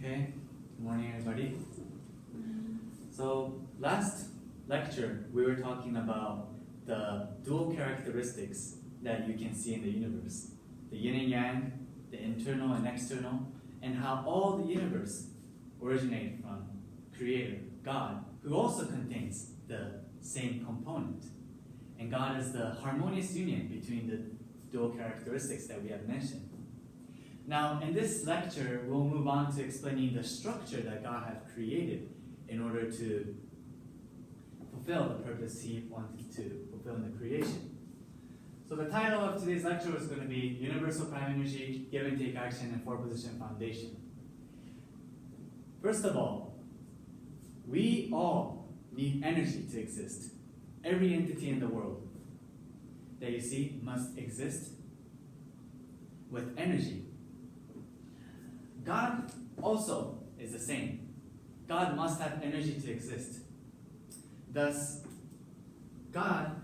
Okay, good morning everybody. So last lecture we were talking about the dual characteristics that you can see in the universe. The yin and yang, the internal and external, and how all the universe originated from Creator, God, who also contains the same component. And God is the harmonious union between the dual characteristics that we have mentioned. Now, in this lecture, we'll move on to explaining the structure that God has created in order to fulfill the purpose He wanted to fulfill in the creation. So the title of today's lecture is going to be Universal Prime Energy, Give and Take Action, and Four-Position Foundation. First of all, we all need energy to exist. Every entity in the world that you see must exist with energy. God also is the same. God must have energy to exist. Thus, God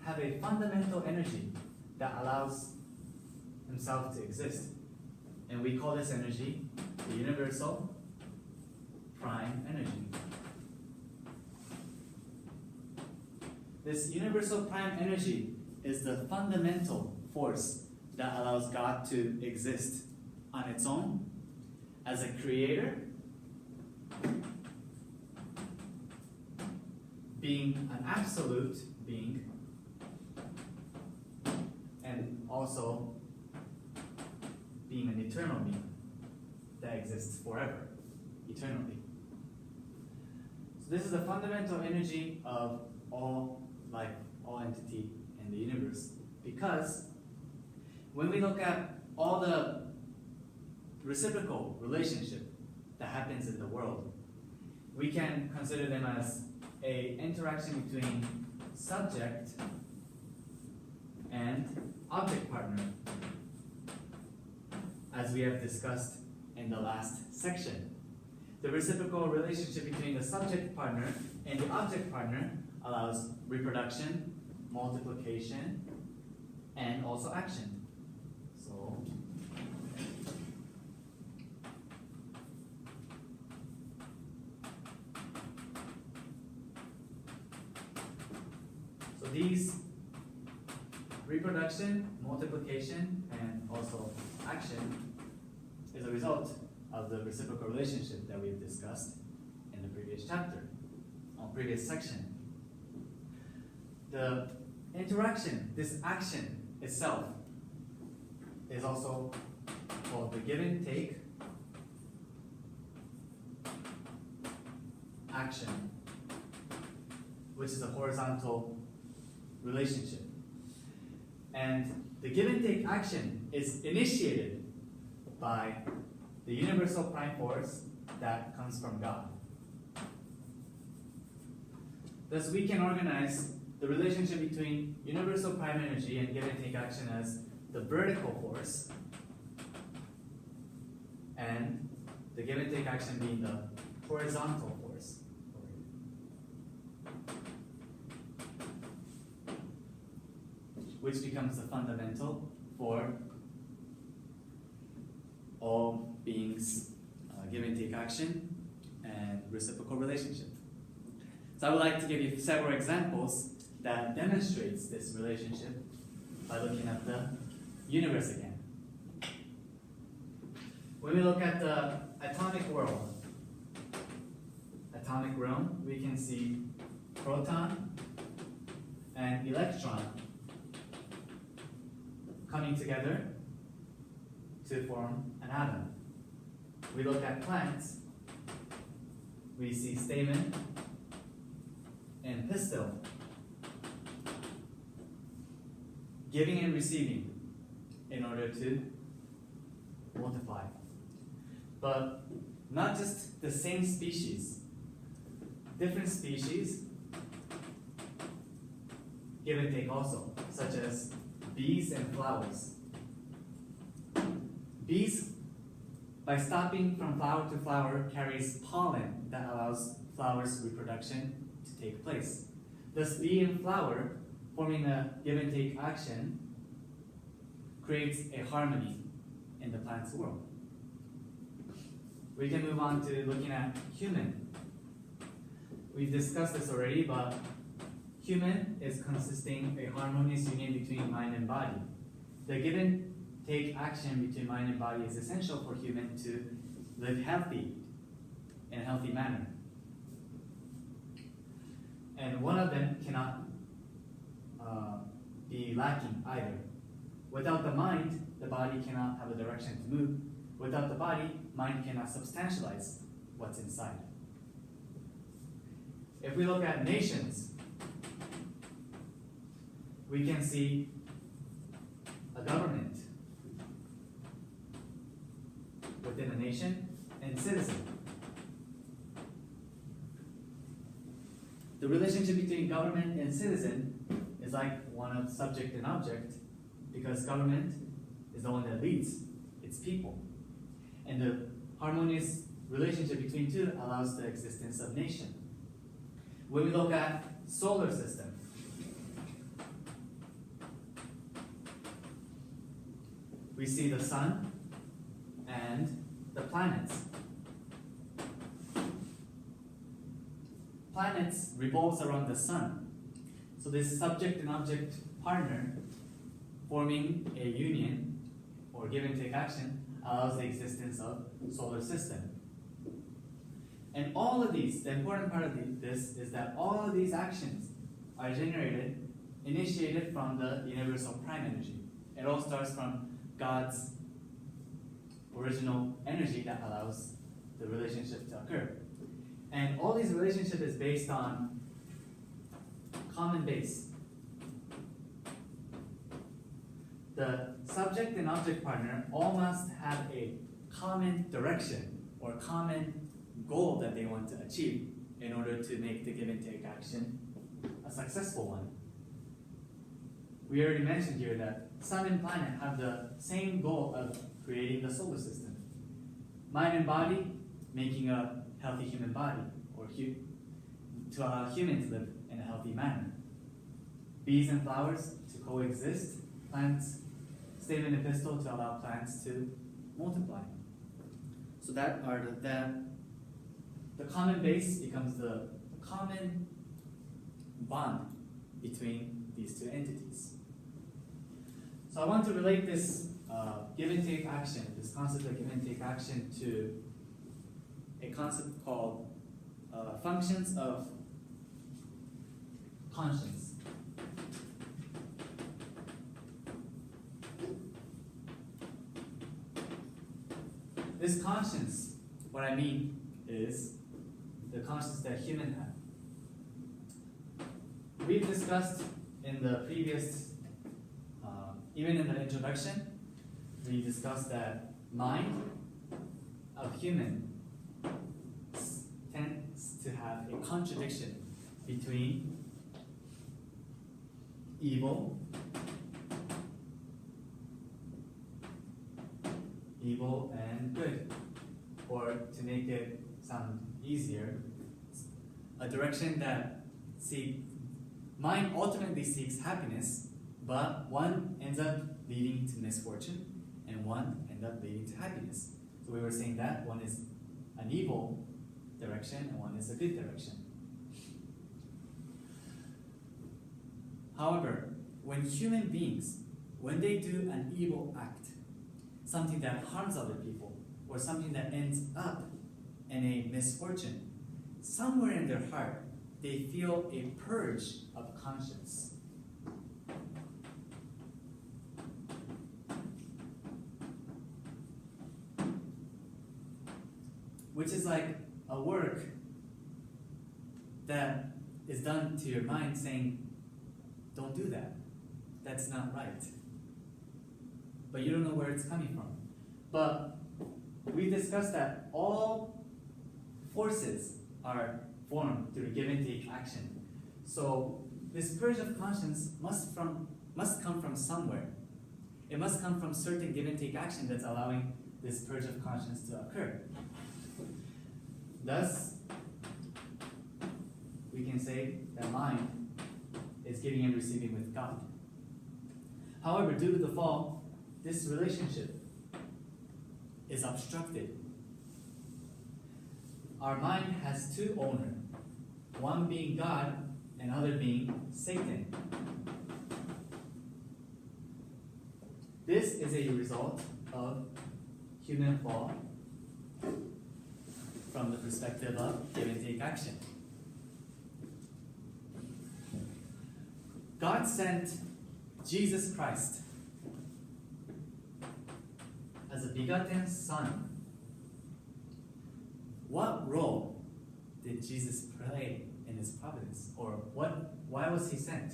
has a fundamental energy that allows Himself to exist. And we call this energy the universal prime energy. This universal prime energy is the fundamental force that allows God to exist on its own as a creator, being an absolute being, and also being an eternal being that exists forever, eternally. So this is the fundamental energy of all life, all entity in the universe. Because when we look at all the reciprocal relationship that happens in the world, we can consider them as an interaction between subject and object partner, as we have discussed in the last section. The reciprocal relationship between the subject partner and the object partner allows reproduction, multiplication, and also action. So these reproduction, multiplication, and also action is a result of the reciprocal relationship that we've discussed in the previous chapter, or previous section. The interaction, this action itself, is also called the give and take action, which is a horizontal relationship. And the give and take action is initiated by the universal prime force that comes from God. Thus, we can organize the relationship between universal prime energy and give and take action as the vertical force, and the give and take action being the horizontal force. Which becomes the fundamental for all beings' give and take action and reciprocal relationship. So I would like to give you several examples that demonstrates this relationship by looking at the universe again. When we look at the atomic realm, we can see proton and electron coming together to form an atom. We look at plants, we see stamen and pistil, giving and receiving in order to multiply. But not just the same species, different species give and take also, such as bees and flowers. Bees, by stopping from flower to flower, carries pollen that allows flowers' reproduction to take place. Thus, bee and flower, forming a give and take action, creates a harmony in the plant's world. we can move on to looking at human. We've discussed this already, but human is consisting a harmonious union between mind and body. The give and take action between mind and body is essential for human to live healthy, in a healthy manner. And one of them cannot be lacking either. Without the mind, the body cannot have a direction to move. Without the body, mind cannot substantialize what's inside. If we look at nations, we can see a government within a nation and citizen. The relationship between government and citizen is like one of subject and object, because government is the one that leads its people. And the harmonious relationship between two allows the existence of nation. When we look at solar system, we see the sun and the planets. Planets revolves around the sun. So this subject and object partner forming a union or give and take action allows the existence of solar system. And all of these, the important part of this is that all of these actions are initiated from the universal prime energy. It all starts from God's original energy that allows the relationship to occur. And all these relationships is based on common base. The subject and object partner all must have a common direction or common goal that they want to achieve in order to make the give and take action a successful one. We already mentioned here that sun and planet have the same goal of creating the solar system. Mind and body, making a healthy human body, or to allow humans to live in a healthy manner. Bees and flowers to coexist, plants, stem and pistil to allow plants to multiply. So that are the common base becomes the common bond between these two entities. So I want to relate this give and take action, this concept of give and take action, to a concept called functions of conscience. This conscience, what I mean is the conscience that humans have. We've discussed in the previous, even in the introduction, we discussed that mind of human tends to have a contradiction between evil and good. Or to make it sound easier, a direction that mind ultimately seeks happiness, but one ends up leading to misfortune and one ends up leading to happiness. So we were saying that one is an evil direction and one is a good direction. However, when human beings, when they do an evil act, something that harms other people, or something that ends up in a misfortune, somewhere in their heart, they feel a purge of conscience. Which is like a work that is done to your mind saying, don't do that. That's not right. But you don't know where it's coming from. But we discussed that all forces are formed through give and take action. So this purge of conscience must come from somewhere. It must come from certain give and take action that's allowing this purge of conscience to occur. Thus, we can say that mind is giving and receiving with God. However, due to the fall, this relationship is obstructed. our mind has two owners, one being God and other being Satan. This is a result of human fall from the perspective of give and take action. God sent Jesus Christ as a begotten Son. What role did Jesus play in his providence? Or why was he sent?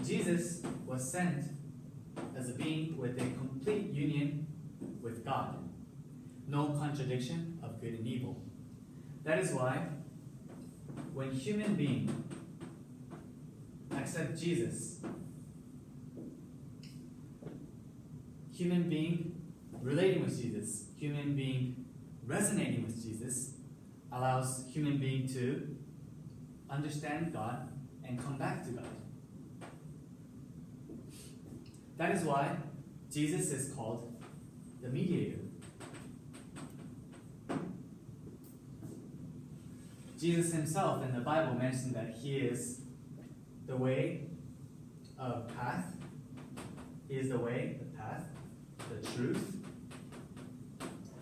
Jesus was sent as a being with a complete union with God. No contradiction of good and evil. That is why when human beings accept Jesus, human being relating with Jesus, human being resonating with Jesus, allows human being to understand God and come back to God. That is why Jesus is called the mediator. Jesus himself in the Bible mentioned that he is the way of path. He is the way, the path, the truth,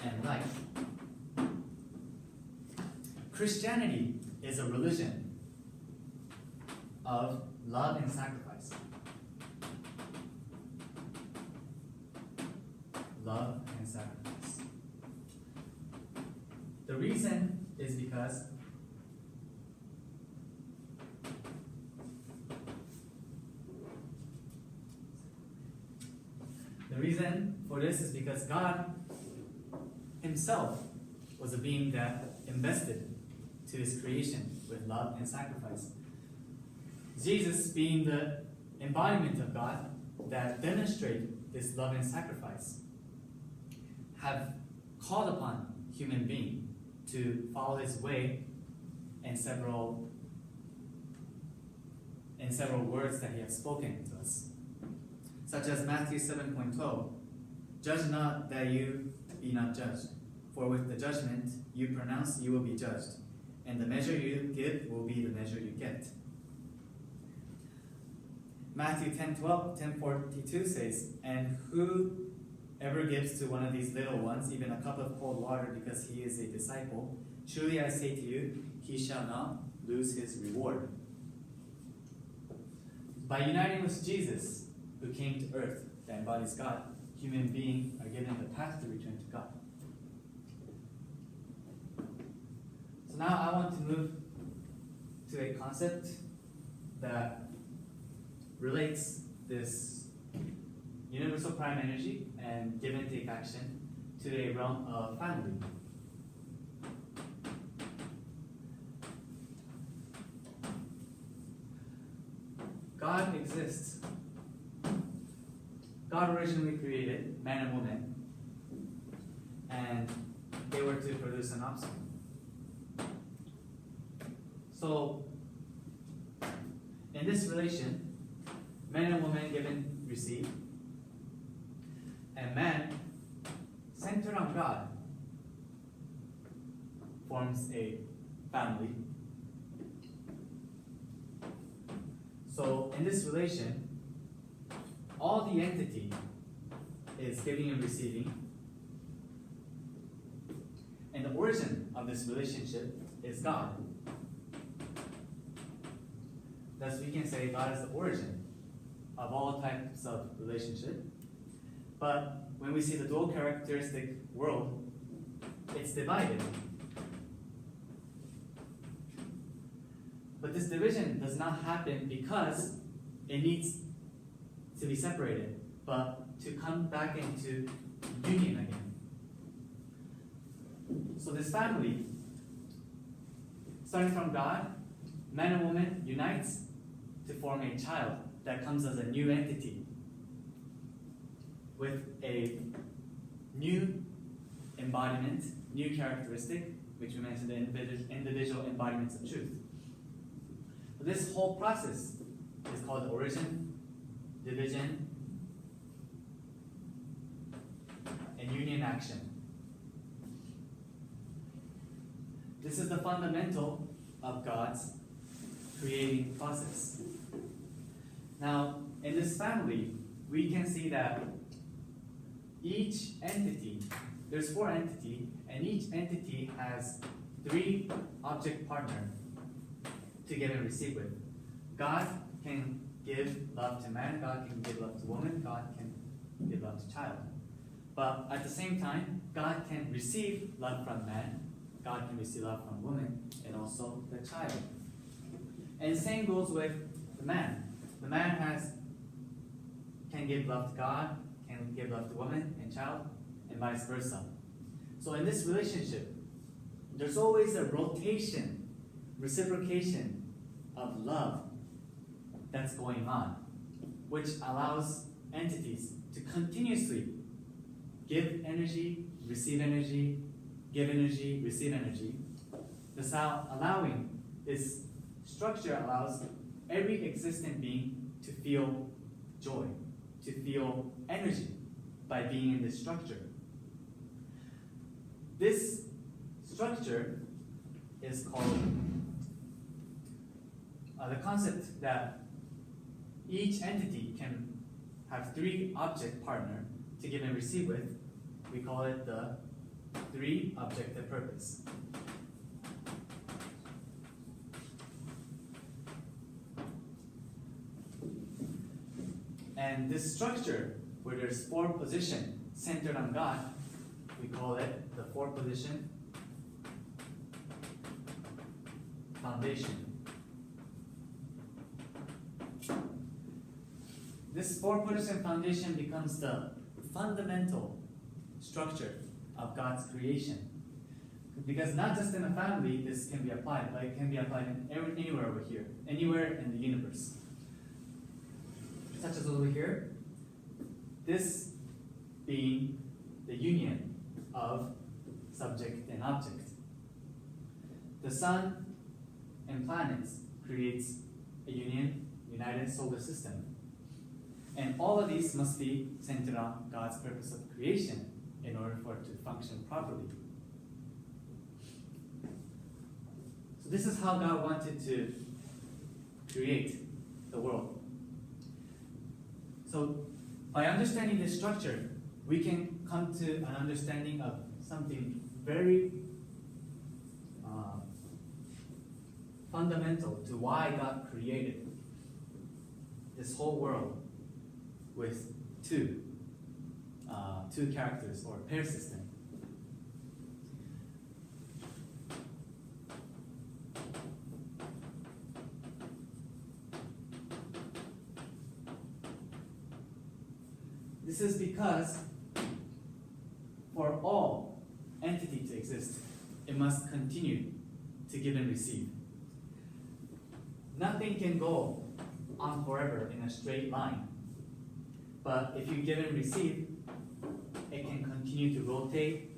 and life. Christianity is a religion of love and sacrifice. Love and sacrifice. The reason is because God himself was a being that invested to his creation with love and sacrifice. Jesus being the embodiment of God that demonstrated this love and sacrifice have called upon human being to follow his way in several words that he has spoken to us. Such as Matthew 7:12, "Judge not that you be not judged, for with the judgment you pronounce you will be judged, and the measure you give will be the measure you get." Matthew 10:42 says, "And whoever gives to one of these little ones even a cup of cold water because he is a disciple, truly I say to you, he shall not lose his reward." By uniting with Jesus, who came to earth that embodies God, human beings are given the path to return to God. So now I want to move to a concept that relates this universal prime energy and give and take action to a realm of family. God exists. God originally created man and woman, and they were to produce an offspring. So, in this relation, man and woman give and receive, and man, centered on God, forms a family. So, in this relation, all the entity is giving and receiving, and the origin of this relationship is God. Thus, we can say God is the origin of all types of relationship. But when we see the dual characteristic world, it's divided. But this division does not happen because it needs to be separated, but to come back into union again. So this family, starting from God, man and woman unites to form a child that comes as a new entity with a new embodiment, new characteristic, which we mentioned the individual embodiments of truth. This whole process is called origin, division, and union action. This is the fundamental of God's creating process. Now, in this family, we can see that each entity, there's 4 entities, and each entity has 3 object partners to give and receive with. God can give love to man, God can give love to woman, God can give love to child. But at the same time, God can receive love from man, God can receive love from woman, and also the child. And same goes with the man. The man can give love to God, can give love to woman and child, and vice versa. So in this relationship, there's always a rotation, reciprocation of love that's going on, which allows entities to continuously give energy, receive energy, give energy, receive energy. This structure allows every existent being to feel joy, to feel energy by being in this structure. This structure is called the concept that each entity can have 3 object partner to give and receive with. We call it the 3 objective purpose. And this structure, where there's 4 positions centered on God, we call it the 4 position foundation. This 4 position foundation becomes the fundamental structure of God's creation. Because not just in a family, this can be applied, but it can be applied anywhere over here, anywhere in the universe. Such as over here, this being the union of subject and object. The sun and planets creates a united solar system. And all of these must be centered on God's purpose of creation in order for it to function properly. So this is how God wanted to create the world. So by understanding this structure, we can come to an understanding of something very fundamental to why God created this whole world with two characters, or pair system. This is because for all entity to exist, it must continue to give and receive. Nothing can go on forever in a straight line. But if you give and receive, it can continue to rotate,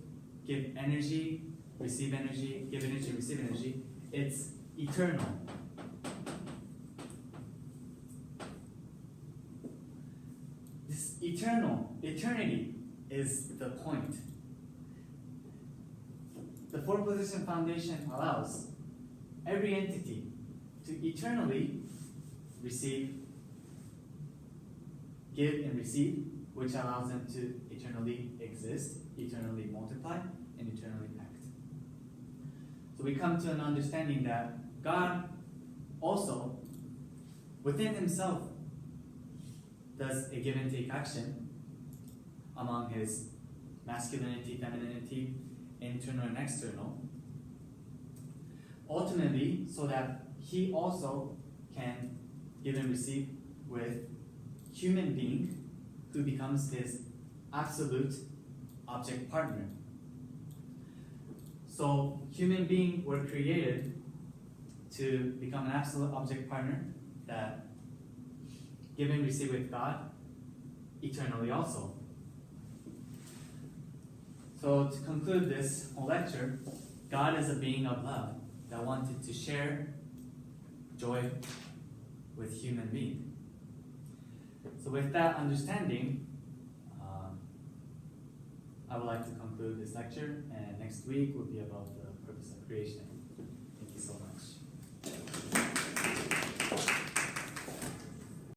give energy, receive energy, give energy, receive energy. It's eternal. This eternity is the point. The 4 position foundation allows every entity to eternally receive, give and receive, which allows them to eternally exist, eternally multiply, and eternally act. So we come to an understanding that God also, within himself, does a give and take action among his masculinity, femininity, internal and external, ultimately so that he also can give and receive with human being who becomes his absolute object partner. So human beings were created to become an absolute object partner that give and receive with God eternally also. So to conclude this whole lecture, God is a being of love that wanted to share joy with human beings. So with that understanding, I would like to conclude this lecture, and next week will be about the purpose of creation. Thank you so much.